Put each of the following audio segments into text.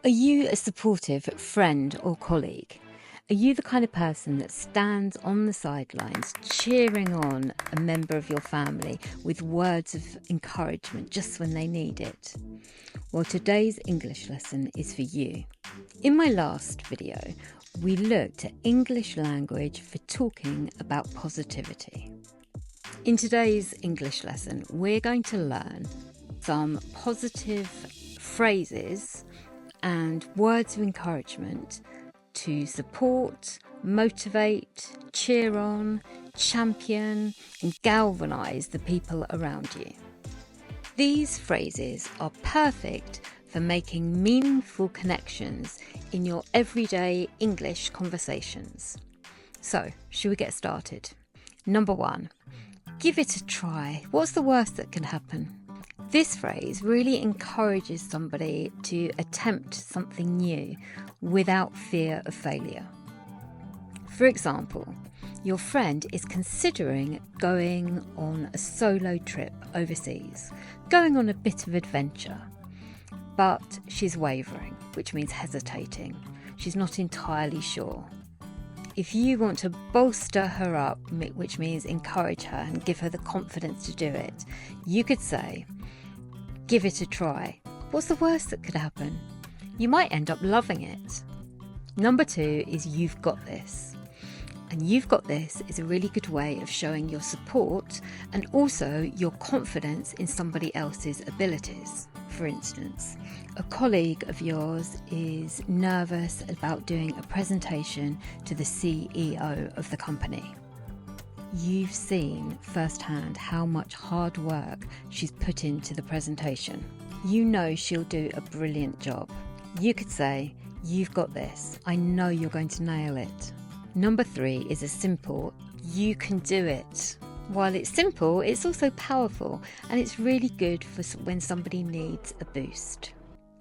Are you a supportive friend or colleague? Are you the kind of person that stands on the sidelines cheering on a member of your family with words of encouragement just when they need it? Well, today's English lesson is for you. In my last video, we looked at English language for talking about positivity. In today's English lesson, we're going to learn some positive phrases and words of encouragement to support, motivate, cheer on, champion, and galvanize the people around you. These phrases are perfect for making meaningful connections in your everyday English conversations. So, should we get started? Number 1, give it a try. What's the worst that can happen? This phrase really encourages somebody to attempt something new without fear of failure. For example, your friend is considering going on a solo trip overseas, going on a bit of adventure, but she's wavering, which means hesitating. She's not entirely sure. If you want to bolster her up, which means encourage her and give her the confidence to do it, you could say, give it a try. What's the worst that could happen? You might end up loving it. Number 2 is you've got this. And you've got this is a really good way of showing your support and also your confidence in somebody else's abilities. For instance, a colleague of yours is nervous about doing a presentation to the CEO of the company. You've seen firsthand how much hard work she's put into the presentation. You know she'll do a brilliant job. You could say, you've got this. I know you're going to nail it. Number 3 is a simple, you can do it. While it's simple, it's also powerful, and it's really good for when somebody needs a boost.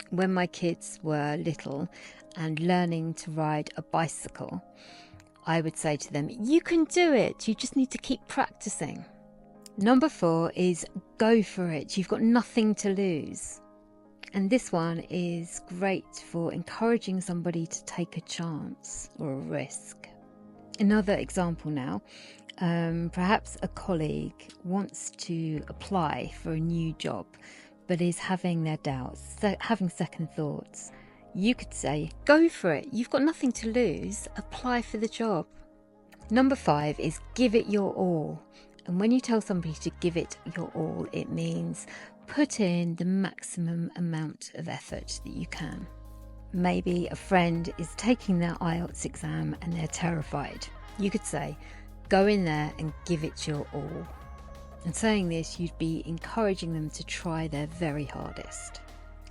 When my kids were little and learning to ride a bicycle, I would say to them, you can do it, you just need to keep practicing. Number 4 is go for it, you've got nothing to lose. And this one is great for encouraging somebody to take a chance or a risk. Another example now, perhaps a colleague wants to apply for a new job, but is having their doubts, having second thoughts. You could say, go for it, you've got nothing to lose, apply for the job. Number 5 is give it your all. And when you tell somebody to give it your all, it means put in the maximum amount of effort that you can. Maybe a friend is taking their IELTS exam and they're terrified. You could say, go in there and give it your all. And saying this, you'd be encouraging them to try their very hardest.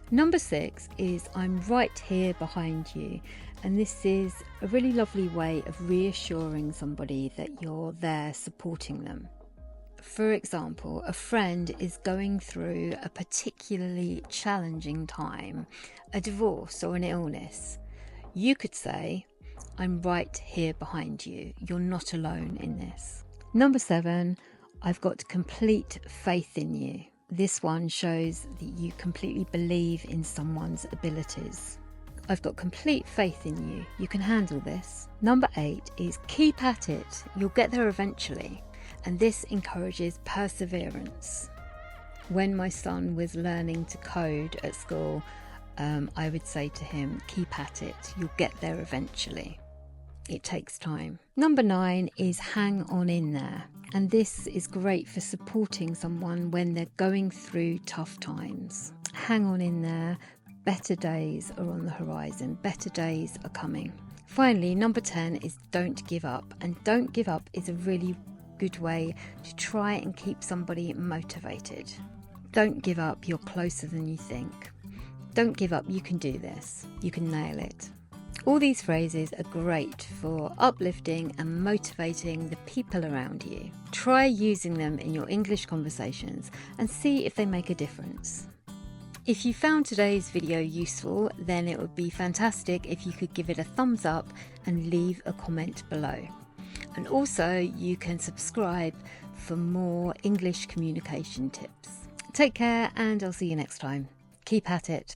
Number 6 is I'm right here behind you, and this is a really lovely way of reassuring somebody that you're there supporting them. For example, a friend is going through a particularly challenging time, a divorce or an illness. You could say, I'm right here behind you, you're not alone in this. Number 7, I've got complete faith in you. This one shows that you completely believe in someone's abilities. I've got complete faith in you. You can handle this. Number 8 is keep at it. You'll get there eventually. And this encourages perseverance. When my son was learning to code at school, I would say to him, keep at it. You'll get there eventually. It takes time. Number 9 is hang on in there. And this is great for supporting someone when they're going through tough times. Hang on in there. Better days are on the horizon. Better days are coming. Finally, number 10 is don't give up. And don't give up is a really good way to try and keep somebody motivated. Don't give up. You're closer than you think. Don't give up. You can do this. You can nail it. All these phrases are great for uplifting and motivating the people around you. Try using them in your English conversations and see if they make a difference. If you found today's video useful, then it would be fantastic if you could give it a thumbs up and leave a comment below. And also you can subscribe for more English communication tips. Take care and I'll see you next time. Keep at it.